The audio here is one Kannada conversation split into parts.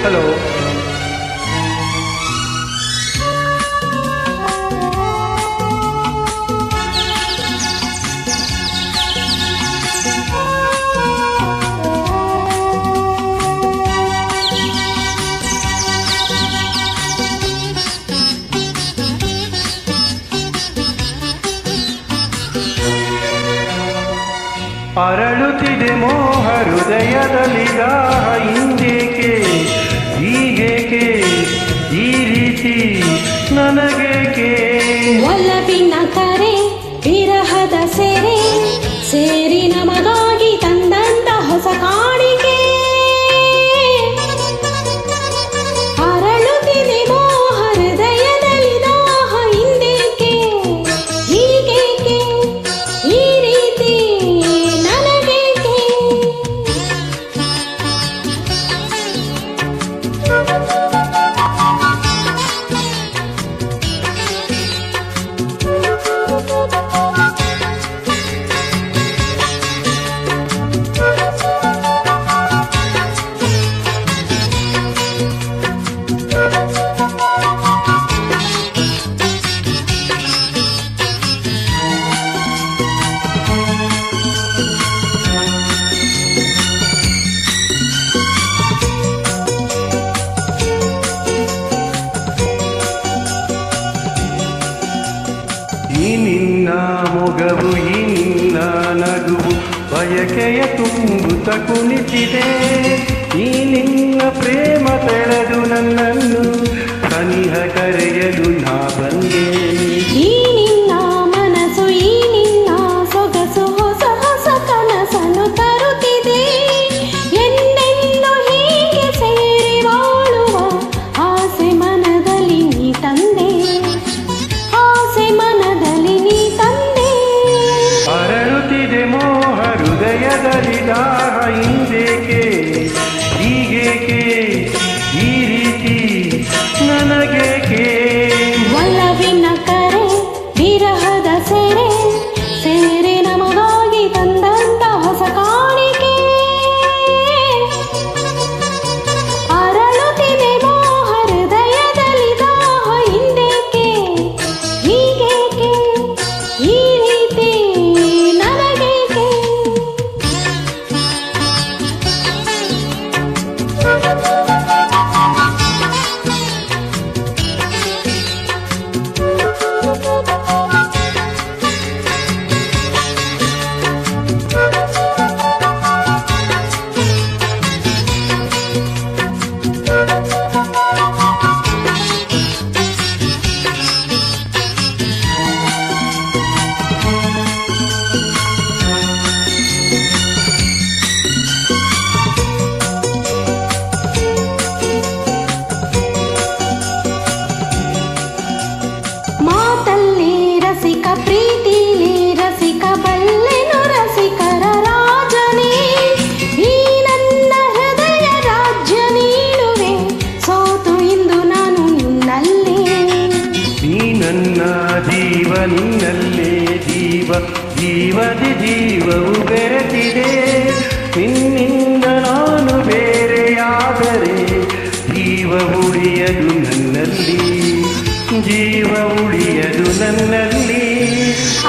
ಹಲೋ. ಅರಳುತ್ತಿದೆ ಮೋಹ ಹೃದಯದಲ್ಲಿ ದಾಹ ಇಂದೇಕೆ ಹೀಗೇಕೆ ಈ ರೀತಿ ನನಗೇಕೆ ಒಲವಿನ ಕರೆ ವಿರಹದ ಸೆರೆ ಸೇರಿ ನಮಗಾಗಿ ತಂದಂತ ಹೊಸ ಕಾಣಿಕೆ ಅರಳುತ್ತಿದೆ ಮೋಹ ಹೃದಯದಲ್ಲಿ ದಾಹ ಇಂದೇಕೆ ಹೀಗೇಕೆ ಈ ರೀತಿ ನನಗೇಕೆ ಈ ನಿನ್ನ ಮೊಗವು ಈ ನಿನ್ನ ನಗುವು ಬಯಕೆಯ ತುಂಬುತ್ತ ಕುಣಿತಿದೆ ಈ ನಿನ್ನ ಪ್ರೇಮ ತೆಳೆದು ನನ್ನನ್ನು ಸನಿಹ ಕರೆಯಲು ನಾ ಬಂದೆ ಈ ನಿನ್ನ ಮನಸ್ಸು ಈ ನಿನ್ನ ಸೊಗಸು ಹೊಸ ಹೊಸ ಕನಸನ್ನು ತರುತ್ತಿದೆ ಎಂದೆಂದು ಹೀಗೆ ಸೇರಿ ಬಾಳುವ ಆಸೆ ಮನದಲ್ಲಿ ನೀ ತಂದೆ ಆಸೆ ಮನದಲ್ಲಿ ನೀ ತಂದೆ ಅರಳುತ್ತಿದೆ ಮೋಹ ಹೃದಯದಲ್ಲಿ ದಾಹ ಇಂದೇಕೆ ಹೀಗೇಕೆ ಈ ರೀತಿ ನನಗೇಕೆ ಒಲವಿನ ಕರೆ ವಿರಹದ ಸೆರೆ ಸೇರೆ ನಮಗಾಗಿ ತಂದಂತ ಹೊಸ ಕಾಣಿಕೆ ಅರಳುತ್ತಿದೆ ಮೋಹ ಹೃದಯದಲ್ಲಿ ದಾಹ ಇಂದೇಕೆ ಹೀಗೇಕೆ ಈ ರೀತಿ ನನಗೇಕೆ ಮಾತಲ್ಲಿ ರಸಿಕ ಪ್ರೀತಿಲಿ ರಸಿಕ ಬಲ್ಲೆನು ರಸಿಕರ ರಾಜನೇ ಈ ನನ್ನ ಹೃದಯ ರಾಜ್ಯ ನೀಡುವೆ ಸೋತು ಇಂದು ನಾನು ನಿನ್ನಲ್ಲೇ ನೀ ನನ್ನ ಜೀವ ನಿನ್ನಲ್ಲೇ ಜೀವ ಜೀವದಿ ಜೀವವು ಬೆರೆತಿದೆ ನಿನ್ನಿಂದ ನಾನು ಬೇರೆಯಾದರೆ ಜೀವ ಉಳಿಯದು ನನ್ನಲ್ಲಿ ಜೀವ ಉಳಿಯದು ನನ್ನಲ್ಲಿ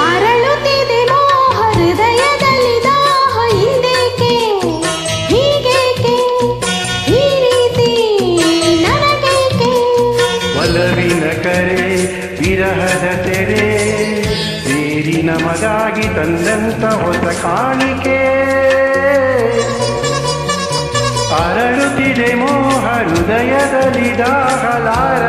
ಅರಳುತ್ತಿದೆ ಮೋಹ ಹೃದಯದಲ್ಲಿ ದಾಹ ಇಂದೇಕೆ ಹೀಗೇಕೆ ಈ ರೀತಿ ನನಗೇಕೆ ಒಲವಿನ ಕರೆ ವಿರಹದ ತೆರೆ ಸೇರಿ ನಮಗಾಗಿ ತಂದಂತ ಹೊಸ ಕಾಣಿಕೆ ಅರಳುತ್ತಿದೆ ಮೋಹ ಹೃದಯದಲ್ಲಿ ದಾಹಲಾರ